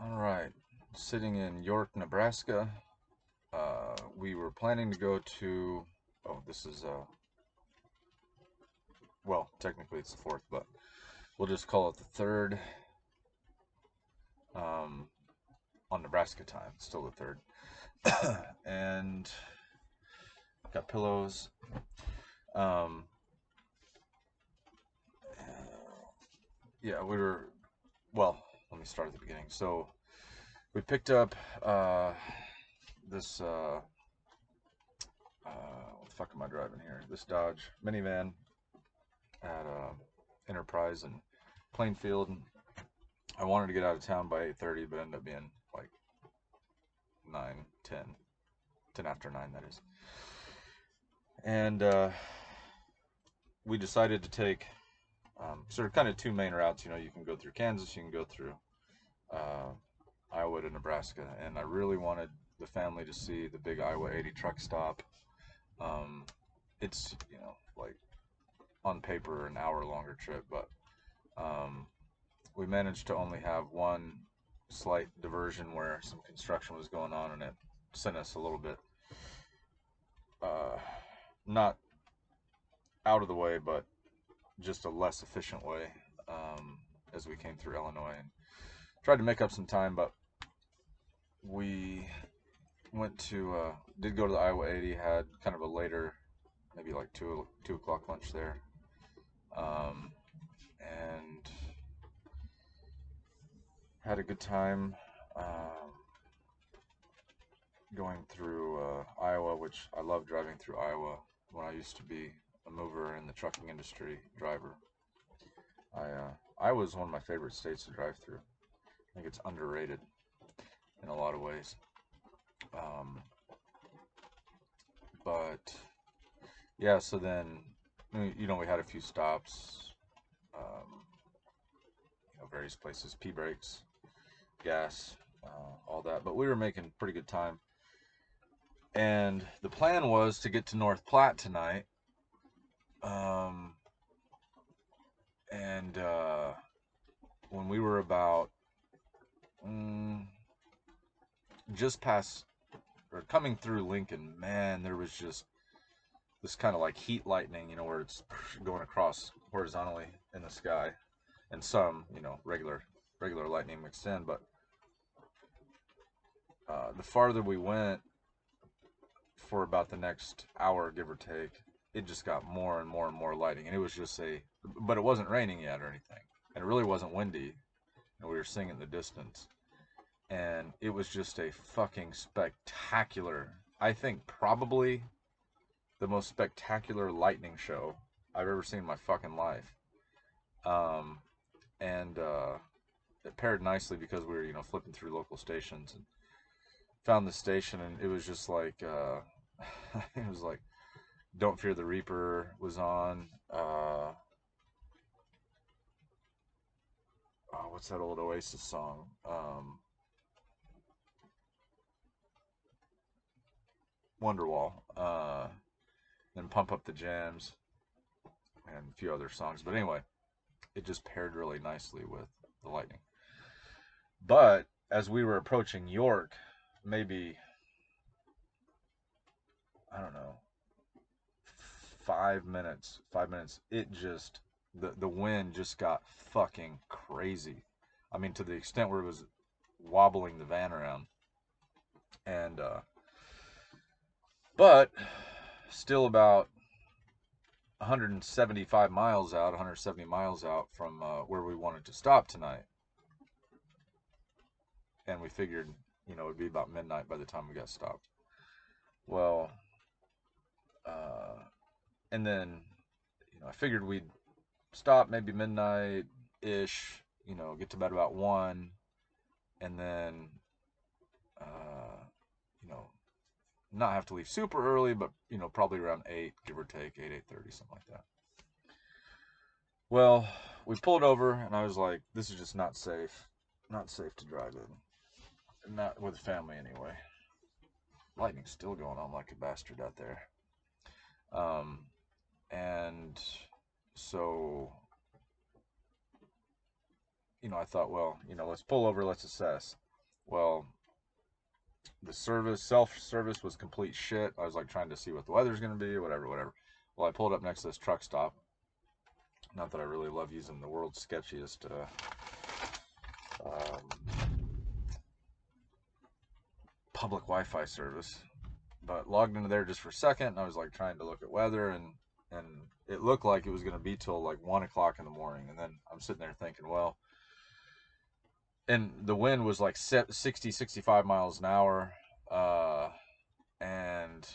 All right, sitting in York, Nebraska. We were planning to go to. Oh, this is well, technically it's the fourth, but we'll just call it the third. Um, on Nebraska time, still the third. And got pillows. Um, yeah, we were. Well, let me start at the beginning. So we picked up this. What the fuck am I driving here? This Dodge minivan at Enterprise in Plainfield. I wanted to get out of town by 8:30, but ended up being like 9, 10, 10 after 9, that is. And we decided to take sort of kind of two main routes. You know, you can go through Kansas, you can go through uh, Iowa to Nebraska. And I really wanted the family to see the big Iowa 80 truck stop. Um, it's, like on paper, an hour longer trip, but um, we managed to only have one slight diversion where some construction was going on, and it sent us a little bit uh, not out of the way, but just a less efficient way as we came through Illinois and tried to make up some time. But we went to did go to the Iowa 80, had kind of a later, maybe like two o'clock lunch there, and had a good time. Going through Iowa, which I love driving through Iowa. When I used to be a mover in the trucking industry, driver, Iowa is one of my favorite states to drive through. I think it's underrated in a lot of ways. Um, but yeah, so then we had a few stops, um, various places, P breaks, gas, all that. But we were making pretty good time. And the plan was to get to North Platte tonight. Um, and when we were about mm, just past or coming through Lincoln, man, there was just this kind of like heat lightning, where it's going across horizontally in the sky, and some, regular lightning mixed in. But the farther we went for about the next hour, give or take, it just got more and more and more lighting, and it was just but it wasn't raining yet or anything, and it really wasn't windy, and we were seeing it in the distance, and it was just a fucking spectacular. I think probably the most spectacular lightning show I've ever seen in my fucking life. Um, and it paired nicely because we were, flipping through local stations and found the station, and it was just like, it was like, "Don't Fear the Reaper" was on. Oh, what's that old Oasis song? Wonderwall. Then Pump Up the Jams and a few other songs. But anyway, it just paired really nicely with the lightning. But as we were approaching York, maybe, I don't know, 5 minutes, it just, the wind just got fucking crazy. I mean, to the extent where it was wobbling the van around. And, but still about 170 miles out from where we wanted to stop tonight. And we figured, it'd be about midnight by the time we got stopped. Well, uh, and then, I figured we'd stop maybe midnight ish, get to bed about 1, and then, uh, you know, not have to leave super early, but, probably around 8, give or take, 8, 8:30, something like that. Well, we pulled over, and I was like, this is just not safe. Not safe to drive in. Not with family, anyway. Lightning's still going on like a bastard out there. Um, and so, I thought, well, let's pull over, let's assess. Well, the self-service was complete shit. I was like trying to see what the weather's going to be, whatever. Well, I pulled up next to this truck stop. Not that I really love using the world's sketchiest public Wi-Fi service, but logged into there just for a second, and I was like trying to look at weather, and it looked like it was going to be till like 1 o'clock in the morning, and then I'm sitting there thinking, well, and the wind was like 60, 65 miles an hour, and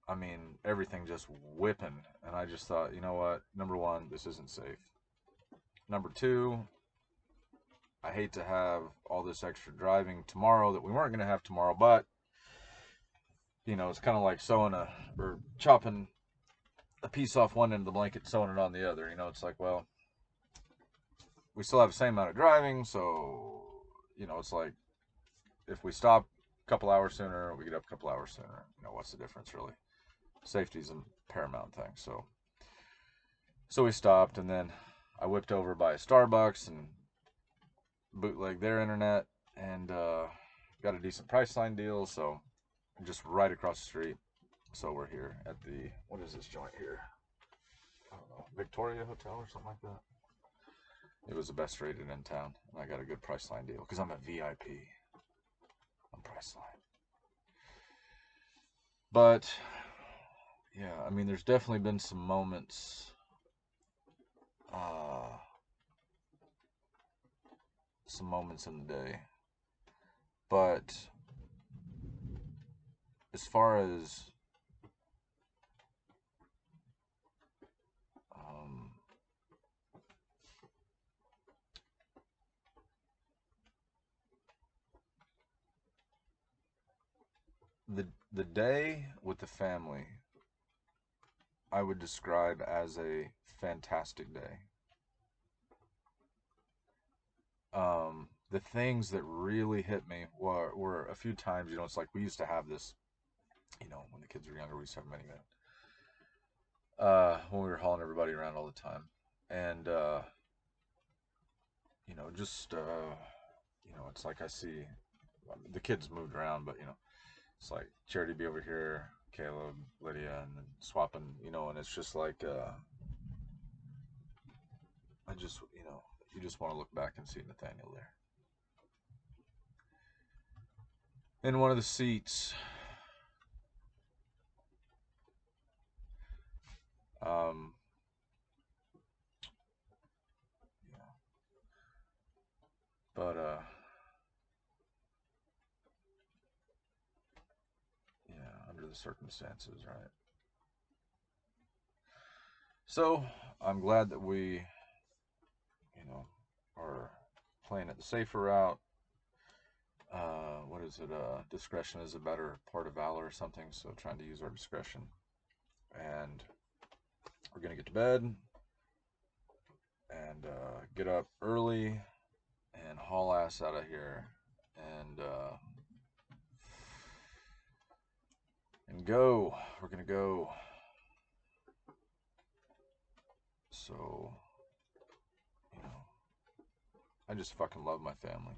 I mean everything just whipping, and I just thought, you know what? Number one, this isn't safe. Number two, I hate to have all this extra driving tomorrow that we weren't going to have tomorrow, but you know, it's kind of like or chopping a piece off one end of the blanket, sewing it on the other. You know, it's like, well, we still have the same amount of driving, so, you know, it's like, if we stop a couple hours sooner, we get up a couple hours sooner. You know, what's the difference, really? Safety's a paramount thing. So we stopped, and then I whipped over by a Starbucks and bootlegged their internet, and got a decent Priceline deal, so just right across the street. So we're here at the, what is this joint here? I don't know, Victoria Hotel or something like that. It was the best rated in town, and I got a good Priceline deal because I'm a VIP on Priceline. But yeah, I mean, there's definitely been some moments, in the day, but as far as the day with the family, I would describe as a fantastic day. The things that really hit me were a few times, you know, it's like we used to have this, you know, when the kids were younger, we used to have a minivan. When we were hauling everybody around all the time. And, you know, just, you know, it's like I see, the kids moved around, but, you know, it's like Charity be over here, Caleb, Lydia, and then swapping, you know, and it's just like, I just, you know, you just want to look back and see Nathanael there. In one of the seats, yeah. But, yeah, under the circumstances, right? So, I'm glad that we, you know, are playing it the safer route. What is it? Discretion is a better part of valor or something. So trying to use our discretion, and we're gonna get to bed and get up early and haul ass out of here and go. We're gonna go. So, you know, I just fucking love my family.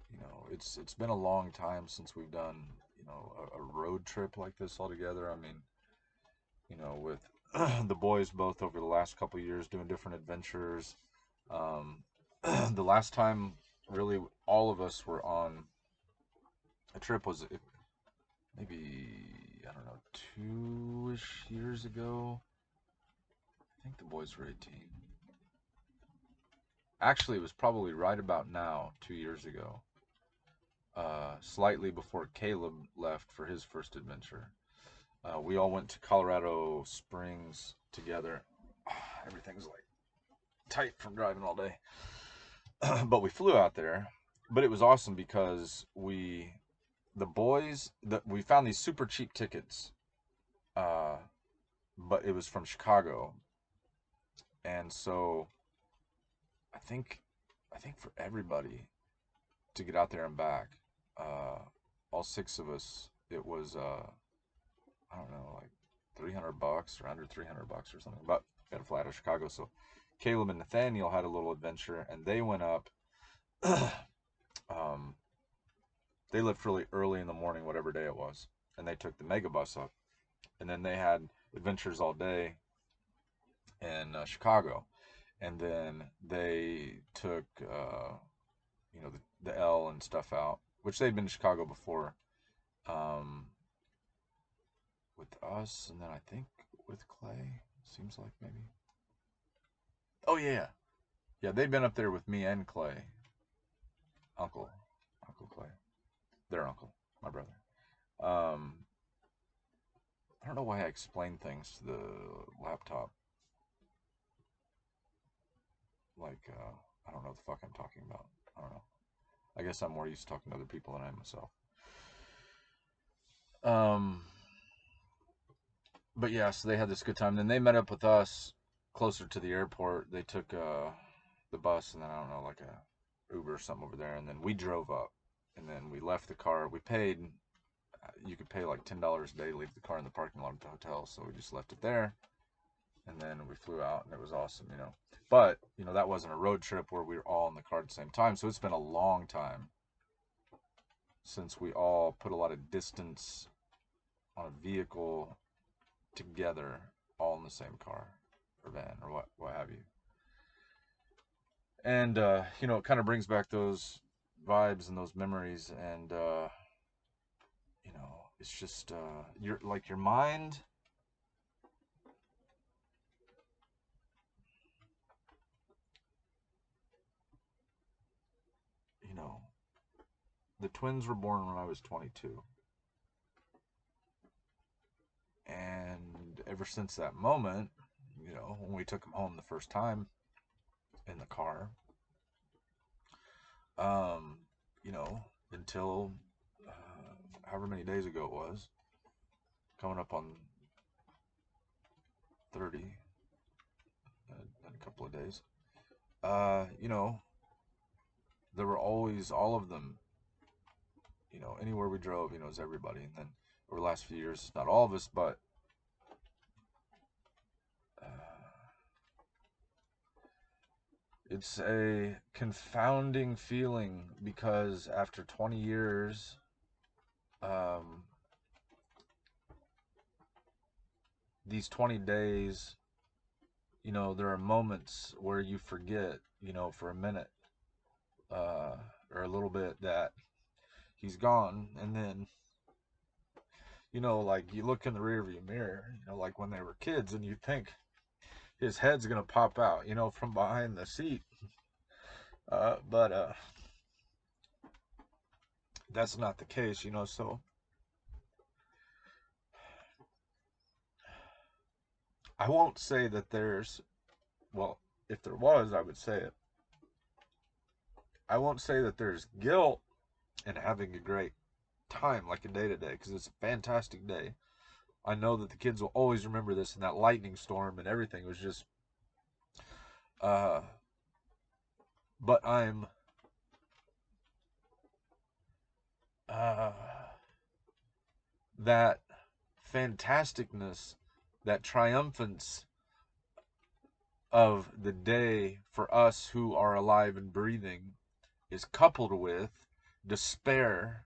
You know, it's been a long time since we've done, you know, a road trip like this all together. I mean, you know, with the boys both over the last couple of years doing different adventures. The last time really all of us were on a trip was maybe, I don't know, 2-ish years ago. I think the boys were 18. Actually, it was probably right about now, 2 years ago. Slightly before Caleb left for his first adventure. We all went to Colorado Springs together. Everything's like tight from driving all day. But we flew out there. But it was awesome because we found these super cheap tickets. But it was from Chicago. And so I think for everybody to get out there and back, all six of us, it was I don't know, like $300 or under $300 or something. But got to fly out of Chicago, so Caleb and Nathanael had a little adventure, and they went up. um, they left really early in the morning, whatever day it was, and they took the mega bus up. And then they had adventures all day in Chicago. And then they took, the L and stuff out, which they'd been to Chicago before, um, with us, and then I think with Clay. Seems like maybe. Oh yeah, yeah. They'd been up there with me and Clay, Uncle Clay, their uncle, my brother. Um, I don't know why I explain things to the laptop. Like, I don't know what the fuck I'm talking about. I don't know. I guess I'm more used to talking to other people than I am myself. Um, but yeah, so they had this good time. Then they met up with us closer to the airport. They took the bus, and then I don't know, like a Uber or something over there, and then we drove up, and then we left the car. We paid. You could pay like $10 a day to leave the car in the parking lot of the hotel, so we just left it there, and then we flew out, and it was awesome, you know. But you know, that wasn't a road trip where we were all in the car at the same time, so it's been a long time since we all put a lot of distance on a vehicle together, all in the same car or van or what have you. And you know, it kind of brings back those vibes and those memories, and you know, it's just your like your mind. You know, the twins were born when I was 22, and ever since that moment, you know, when we took them home the first time in the car, um, you know, until however many days ago it was, coming up on 30 in a couple of days. You know, there were always all of them. You know, anywhere we drove, you know, it was everybody. And then over the last few years, not all of us, but uh, it's a confounding feeling because after 20 years, um, these 20 days, you know, there are moments where you forget, you know, for a minute uh, or a little bit that he's gone. And then, you know, like you look in the rearview mirror, you know, like when they were kids, and you think his head's going to pop out, you know, from behind the seat. But that's not the case, you know, so I won't say that there's, well, if there was, I would say it. I won't say that there's guilt in having a great time, like a day to day, because it's a fantastic day. I know that the kids will always remember this, and that lightning storm and everything was just, uh, but I'm, uh, that fantasticness, that triumphance of the day for us who are alive and breathing is coupled with despair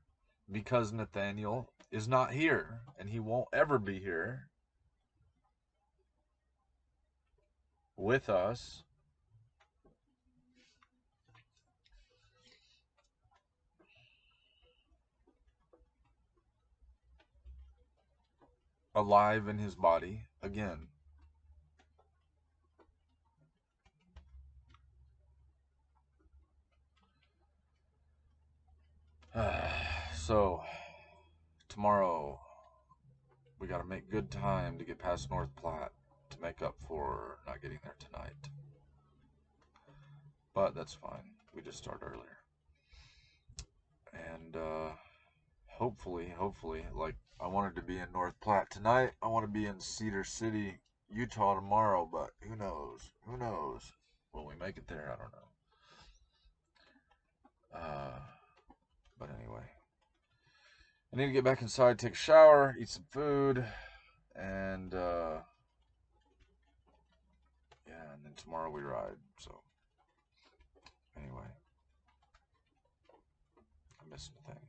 because Nathaniel is not here and he won't ever be here with us. Alive in his body again. So, tomorrow we got to make good time to get past North Platte to make up for not getting there tonight. But that's fine. We just start earlier. And hopefully, like I wanted to be in North Platte tonight. I want to be in Cedar City, Utah tomorrow, but who knows? Who knows? Will we make it there? I don't know. But anyway, I need to get back inside, take a shower, eat some food, and yeah, and then and tomorrow we ride. So anyway, I missed the thing.